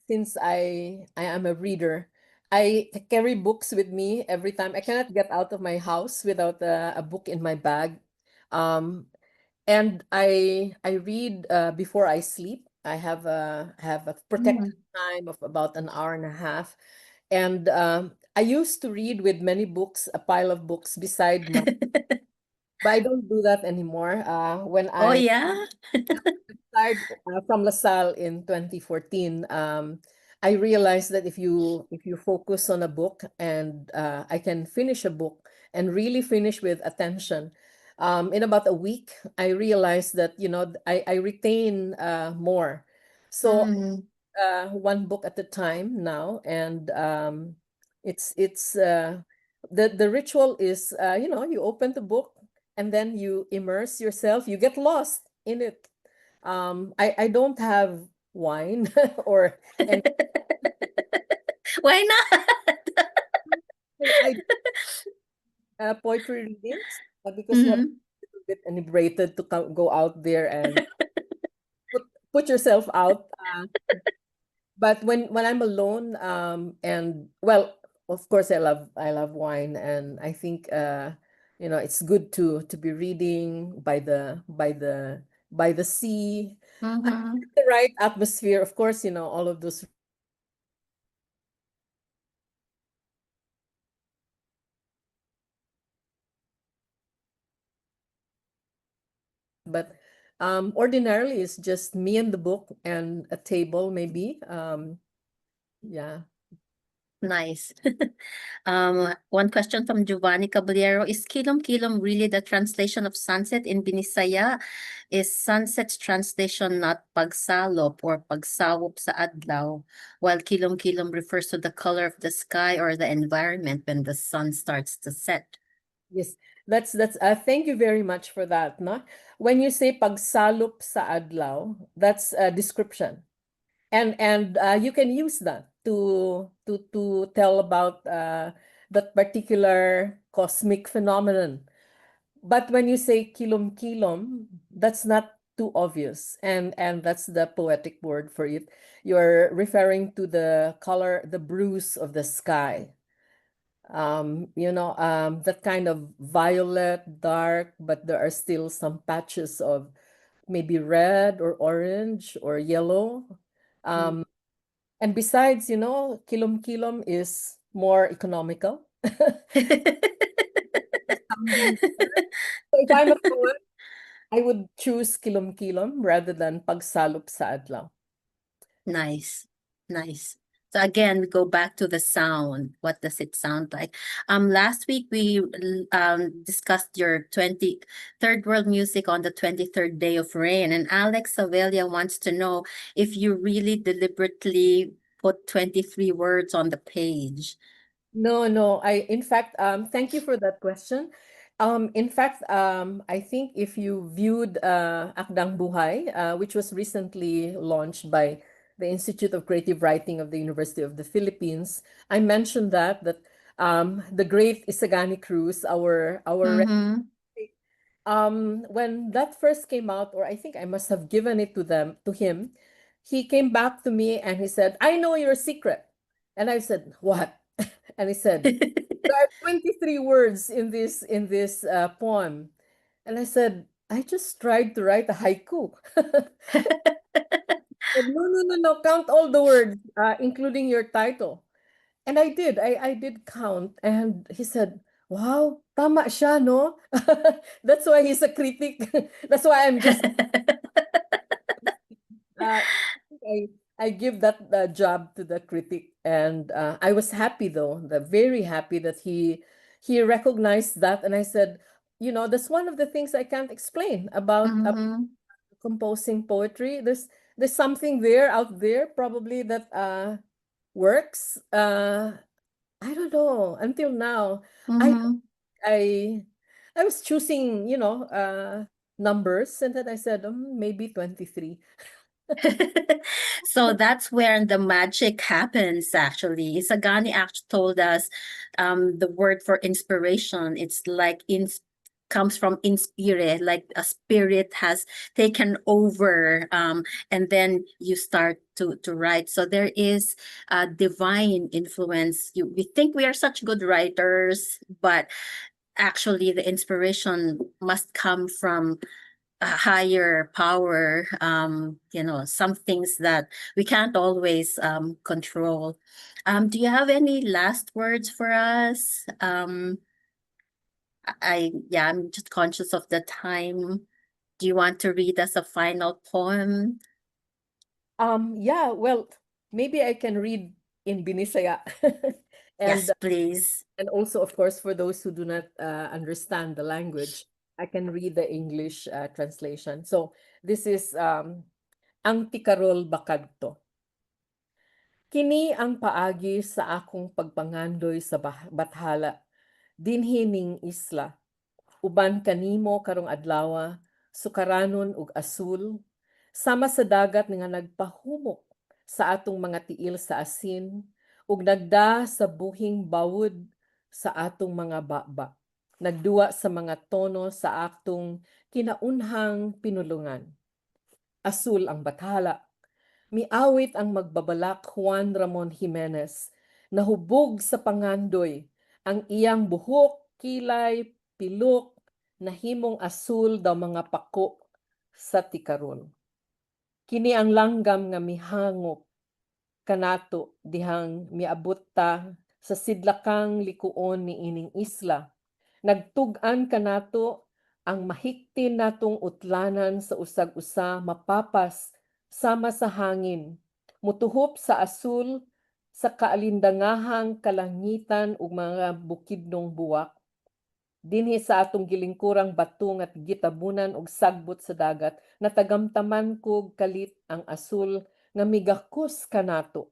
since I am a reader, I carry books with me every time. I cannot get out of my house without a book in my bag. Um, and I read before I sleep. I have a protected time of about an hour and a half. And I used to read with many books, a pile of books beside my, but I don't do that anymore. When Oh, I yeah. retired from LaSalle in 2014, I realized that if you focus on a book, and I can finish a book and really finish with attention, in about a week, I realized that I retain more. So Mm. one book at a time now, and it's the ritual is you open the book and then you immerse yourself, you get lost in it. I don't have wine or and Why not? I poetry readings, because you have Mhm. a bit inebriated to go out there and put put yourself out. But when I'm alone, and well, of course I love wine, and I think it's good to be reading by the sea. Mhm. The right atmosphere, of course, all of those. But ordinarily it's just me and the book and a table maybe. Yeah. Nice. One question from Giovanni Caballero. Is Kilom Kilom really the translation of sunset in Binisaya? Is sunset's translation not pagsalop or pagsawop sa adlaw, while Kilom Kilom refers to the color of the sky or the environment when the sun starts to set? Yes, that's thank you very much for that, no? When you say pagsalop sa adlaw, that's a description. And you can use that to tell about that particular cosmic phenomenon. But when you say kilom kilom, that's not too obvious, and that's the poetic word for it. You're referring to the color, the bruise of the sky. That kind of violet, dark, but there are still some patches of maybe red or orange or yellow. Mm. Um, and besides, kilom kilom is more economical. Sounding better. So if I'm a poet, I would choose kilom-kilom rather than pagsalop sa adlaw. Nice, nice. So again, we go back to the sound. What does it sound like? Last week we discussed your 23rd World Music on the 23rd Day of Rain, and Alex Savelia wants to know if you really deliberately put 23 words on the page. No, no. In fact, thank you for that question. In fact, I think if you viewed Akdang Buhay, which was recently launched by the Institute of Creative Writing of the University of the Philippines, I mentioned that the great Isagani Cruz, our Mm-hmm. when that first came out, or I think I must have given it to him, he came back to me and he said, "I know your secret." And I said, "What?" And he said, "There are 23 words in this poem." And I said, "I just tried to write a haiku." Said, "No, no, no, no, count all the words, including your title." And I did. I did count. And he said, "Wow, tama siya, no?" That's why he's a critic. That's why I'm just I think I give that job to the critic, and I was happy though, very happy that he recognized that, and I said, that's one of the things I can't explain about Mm-hmm. composing poetry. There's something there out there probably that works. I don't know until now. I Mm-hmm. I I was choosing, numbers, and then I said, maybe 23. So that's where the magic happens actually. Isagani actually told us the word for inspiration. It's like comes from inspire, like a spirit has taken over, and then you start to write. So there is a divine influence. We think we are such good writers, but actually the inspiration must come from a higher power, some things that we can't always control. Do you have any last words for us? I'm just conscious of the time. Do you want to read us a final poem? Yeah, well, maybe I can read in Binisaya. And Yes, please. and also, of course, for those who do not understand the language, I can read the English translation. So this is Ang Tikarol Bakadto. Kini ang paagi sa akong pagpangandoy sa bathala, dinhining isla. Uban kanimo karong adlawa, sukaranon ug asul, sama sa dagat nga nagpahumok sa atong mga tiil sa asin, ug nagda sa buhing bawod sa atong mga baba. Nagduwa sa mga tono sa atong kinaunhang pinulungan. Asul ang bathala. Miawit ang magbabalak Juan Ramon Jimenez. Nahubog sa pangandoy ang iyang buhok, kilay, pilok, nahimong asul daw mga pako sa tikaron. Kini ang langgam nga mihangop kanato dihang miabot ta sa sidlakang likuon ni ining isla. Nagtug-an kanato ang mahiktin natong utlanan sa usag-usa mapapas sama sa hangin, mutuhop sa asul sa kaalindangahang kalangitan ug mga bukidnong buwak. Dinhi sa atong gilingkurang batong at gitabunan og sagbot sa dagat, natagamtaman kog kalit ang asul nga migakos kanato.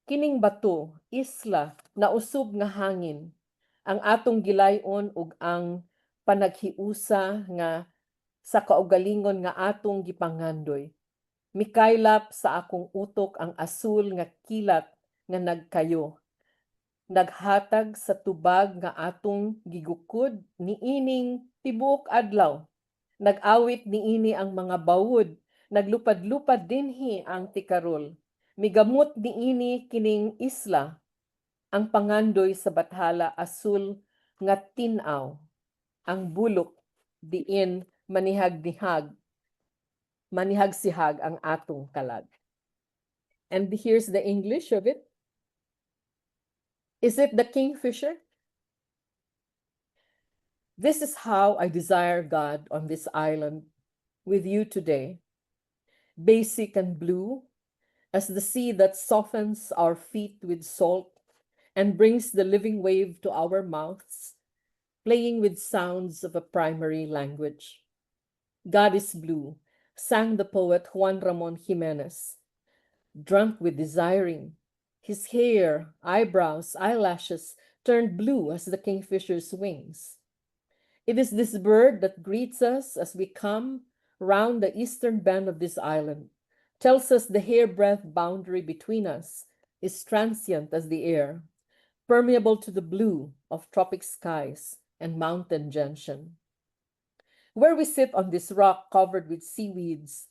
Kining bato, isla, nausog nga hangin, ang atong gilayon ug ang panaghiusa nga sa kaugalingon nga atong gipangandoy. Mikaylap sa akong utok ang asul nga kilat nga nagkayo. Naghatag sa tubag nga atong gigukod niining tibuok adlaw. Nag-awit niini ang mga bawod, naglupad-lupad dinhi ang tikarol. Migamot niini kining isla, ang pangandoy sa bathala asul nga tinaw, ang bulok diin manihag-sihag ang atong kalag. And here's the English of it. Is it the kingfisher? This is how I desire God on this island, with you today. Basic and blue, as the sea that softens our feet with salt and brings the living wave to our mouths, playing with sounds of a primary language. God is blue, sang the poet Juan Ramon Jimenez, drunk with desiring. His hair, eyebrows, eyelashes turned blue as the kingfisher's wings. It is this bird that greets us as we come round the eastern bend of this island, tells us the hairbreadth boundary between us is transient as the air, permeable to the blue of tropic skies and mountain gentian. Where we sit on this rock covered with seaweeds,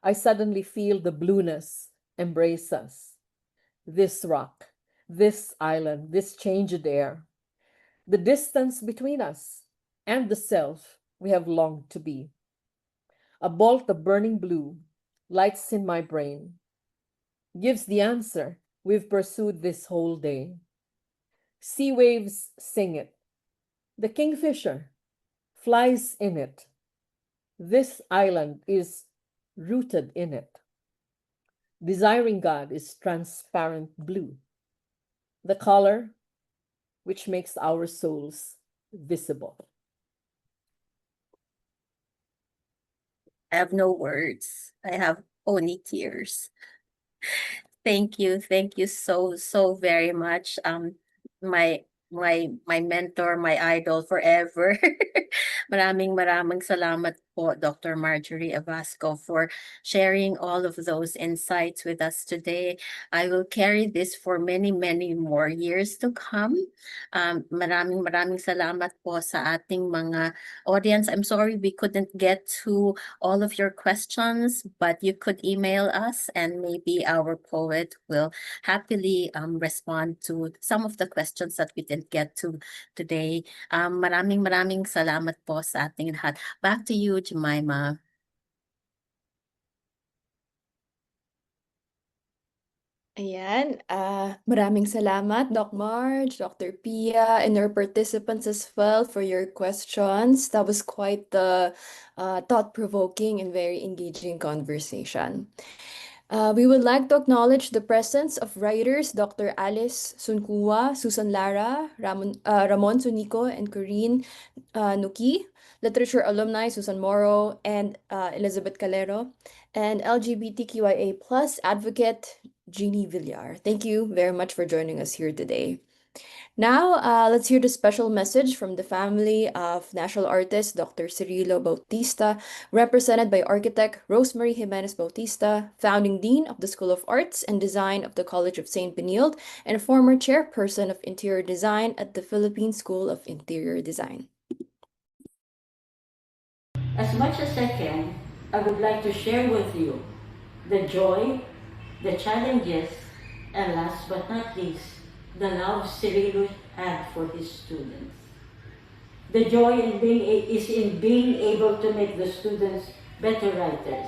I suddenly feel the blueness embrace us. This rock, this island, this changed air, the distance between us and the self we have longed to be. A bolt of burning blue lights in my brain, gives the answer we've pursued this whole day. Sea waves sing it. The kingfisher flies in it. This island is rooted in it. Desiring God is transparent blue, the color which makes our souls visible. I have no words. I have only tears. Thank you so very much. My mentor, my idol forever. Maraming salamat po, Dr. Marjorie Evasco, for sharing all of those insights with us today. I will carry this for many more years to come. Maraming salamat po sa ating mga audience. I'm sorry we couldn't get to all of your questions, but you could email us and maybe our poet will happily respond to some of the questions that we didn't get to today. Maraming salamat po sa ating lahat. Back to you, Jemima. Ayan, maraming salamat, Doc Marge, Dr. Pia, and our participants as well for your questions. That was quite the thought-provoking and very engaging conversation. We would like to acknowledge the presence of writers Dr. Alice Sunkua, Susan Lara, Ramon Sunico, and Corinne Nuki, literature alumni Susan Moro and Elizabeth Calero, and LGBTQIA plus advocate Jeannie Villar. Thank you very much for joining us here today. Now, let's hear the special message from the family of national artist Dr. Cirilo Bautista, represented by architect Rosemary Jimenez Bautista, founding dean of the School of Arts and Design of the College of St. Benilde, and former chairperson of interior design at the Philippine School of Interior Design. As much as I can, I would like to share with you the joy, the challenges, and last but not least, the love Cirilo had for his students. The joy is in being able to make the students better writers.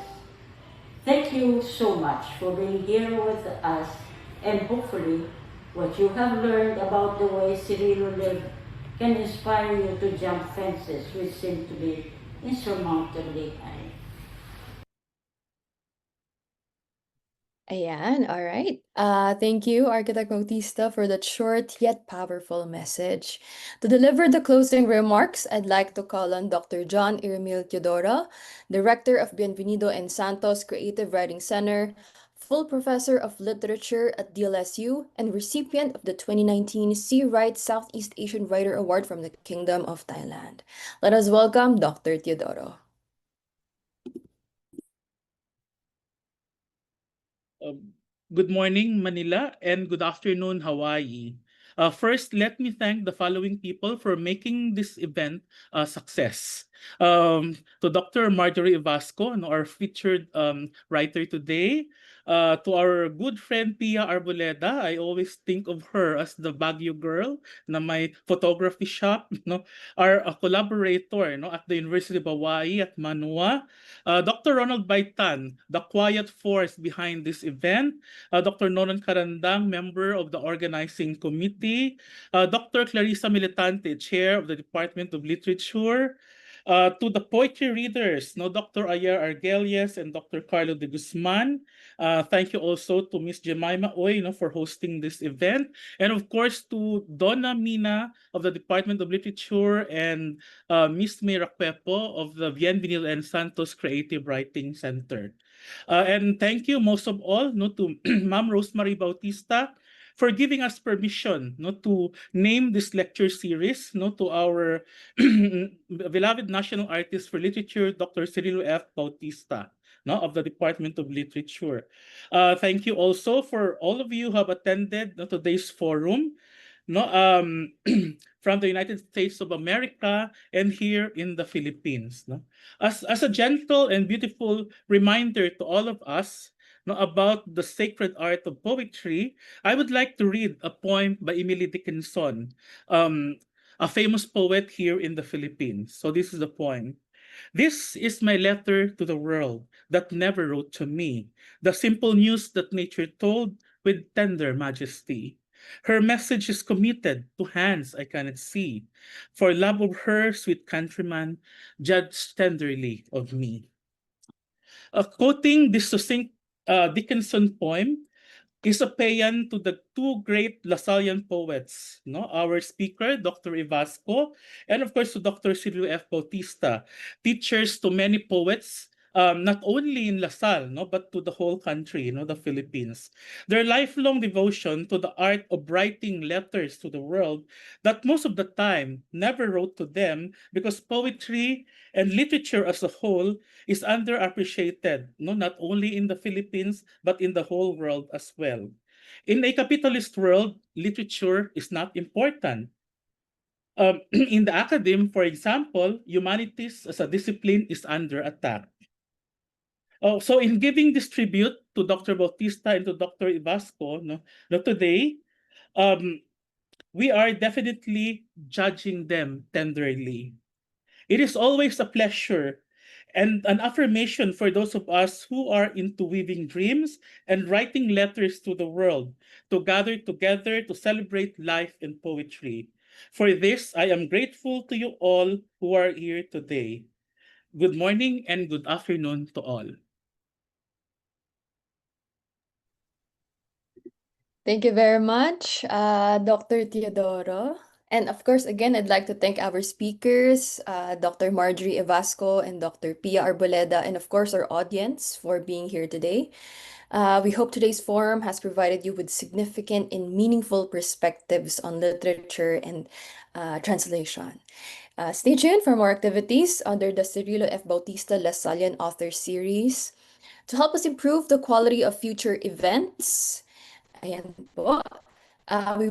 Thank you so much for being here with us, and hopefully what you have learned about the way Cirilo lived can inspire you to jump fences which seem to be insurmountably high. Ayan, all right. Thank you, Architect Bautista, for that short yet powerful message. To deliver the closing remarks, I'd like to call on Dr. John Iramil Teodoro, Director of Bienvenido and Santos Creative Writing Center, full professor of literature at DLSU, and recipient of the 2019 Sea Right Southeast Asian Writer Award from the Kingdom of Thailand. Let us welcome Dr. Teodoro. Good morning, Manila, and good afternoon, Hawaii. First, let me thank the following people for making this event a success. To Dr. Marjorie Evasco, our featured writer today. To our good friend Pia Arboleda, I always think of her as the Baguio girl na my photography shop. Our collaborator at the University of Hawaii at Manoa. Dr. Ronald Baitan, the quiet force behind this event. Dr. Nolan Carandang, member of the organizing committee. Dr. Clarissa Militante, chair of the Department of Literature. To the poetry readers, no, Dr. Ayar Argelies and Dr. Carlo de Guzman. Thank you also to Miss Jemima Oy, for hosting this event. And of course, to Donna Mina of the Department of Literature and Miss Mayra Cuepo of the Bienvenido and Santos Creative Writing Center. And thank you most of all, to Ma'am Rosemary Bautista for giving us permission, to name this lecture series, to our beloved national artist for literature, Dr. Cirilo F. Bautista, of the Department of Literature. Thank you also for all of you who have attended today's forum, from the United States of America and here in the Philippines. As a gentle and beautiful reminder to all of us, about the sacred art of poetry, I would like to read a poem by Emily Dickinson, a famous poet here in the Philippines. So this is the poem. This is my letter to the world that never wrote to me, the simple news that nature told with tender majesty. Her message is committed to hands I cannot see. For love of her, sweet countryman, judge tenderly of me. Quoting this succinct Dickinson poem is a paean to the two great Lasallian poets, our speaker, Dr. Evasco, and of course to Dr. Cirilo F. Bautista, teachers to many poets, not only in Lasal, but to the whole country, the Philippines. Their lifelong devotion to the art of writing letters to the world that most of the time never wrote to them because poetry and literature as a whole is underappreciated, not only in the Philippines, but in the whole world as well. In a capitalist world, literature is not important. In the academe, for example, humanities as a discipline is under attack. So in giving this tribute to Dr. Bautista and to Dr. Evasco, today, we are definitely judging them tenderly. It is always a pleasure and an affirmation for those of us who are into weaving dreams and writing letters to the world to gather together to celebrate life and poetry. For this, I am grateful to you all who are here today. Good morning and good afternoon to all. Thank you very much, Dr. Teodoro. And of course, again, I'd like to thank our speakers, Dr. Marjorie Evasco and Dr. Pia Arboleda, and of course, our audience for being here today. We hope today's forum has provided you with significant and meaningful perspectives on literature and translation. Stay tuned for more activities under the Cirilo F. Bautista Lasallian Author Series. To help us improve the quality of future events, ayan po. We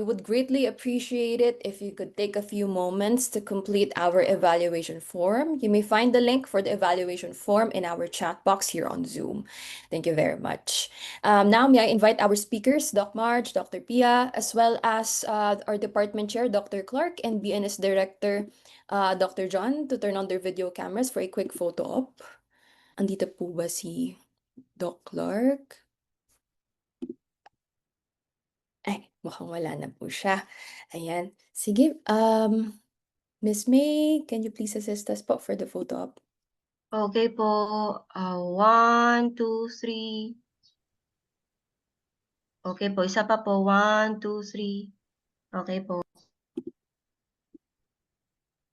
would greatly appreciate it if you could take a few moments to complete our evaluation form. You may find the link for the evaluation form in our chat box here on Zoom. Thank you very much. Now, may I invite our speakers, Doc Marge, Dr. Pia, as well as our department chair, Dr. Clark, and BNS Director, Dr. John, to turn on their video cameras for a quick photo op. Andito po ba si Doc Clark? Ay, mukhang wala na po siya. Ayan. Sige, Miss May, can you please assist us po for the photo op? Okay po. 1, 2, 3. Okay po. Isa pa po. 1, 2, 3. Okay po.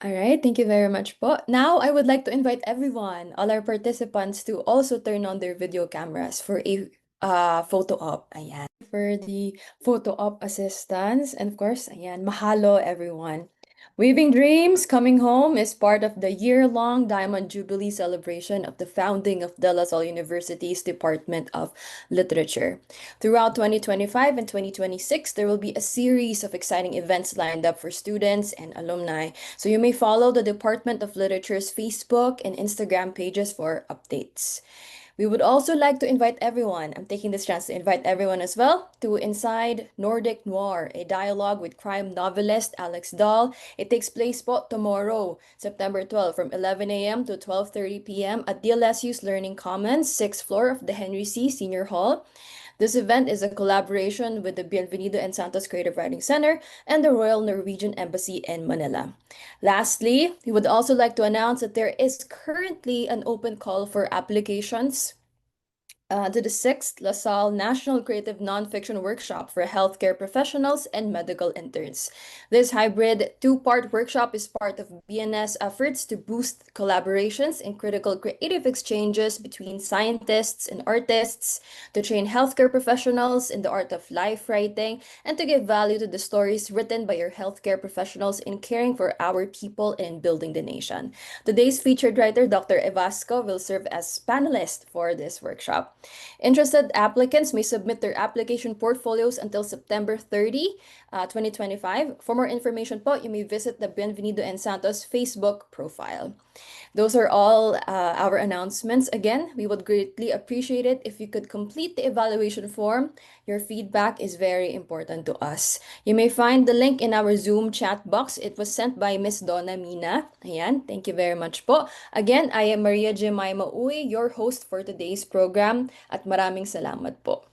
All right, thank you very much po. Now, I would like to invite everyone, all our participants, to also turn on their video cameras for a photo op. Ayan. For the photo op assistance. And of course, ayan, mahalo everyone. Weaving Dreams Coming Home is part of the year-long Diamond Jubilee celebration of the founding of De La Salle University's Department of Literature. Throughout 2025 and 2026, there will be a series of exciting events lined up for students and alumni. So you may follow the Department of Literature's Facebook and Instagram pages for updates. We would also like to invite everyone, I'm taking this chance to invite everyone as well, to Inside Nordic Noir, a dialogue with crime novelist Alex Dahl. It takes place po tomorrow, September 12, from 11 a.m. to 12:30 p.m. at DLSU's Learning Commons, 6th floor of the Henry C. Senior Hall. This event is a collaboration with the Bienvenido and Santos Creative Writing Center and the Royal Norwegian Embassy in Manila. Lastly, we would also like to announce that there is currently an open call for applications to the sixth LaSalle National Creative Nonfiction Workshop for healthcare professionals and medical interns. This hybrid two-part workshop is part of BNS efforts to boost collaborations and critical creative exchanges between scientists and artists, to train healthcare professionals in the art of life writing, and to give value to the stories written by your healthcare professionals in caring for our people and building the nation. Today's featured writer, Dr. Evasco, will serve as panelist for this workshop. Interested applicants may submit their application portfolios until September 30, 2025. For more information po, you may visit the Bienvenido and Santos Facebook profile. Those are all our announcements. Again, we would greatly appreciate it if you could complete the evaluation form. Your feedback is very important to us. You may find the link in our Zoom chat box. It was sent by Miss Donna Mina. Ayan, thank you very much po. Again, I am Maria Jemima Uy, your host for today's program, at maraming salamat po.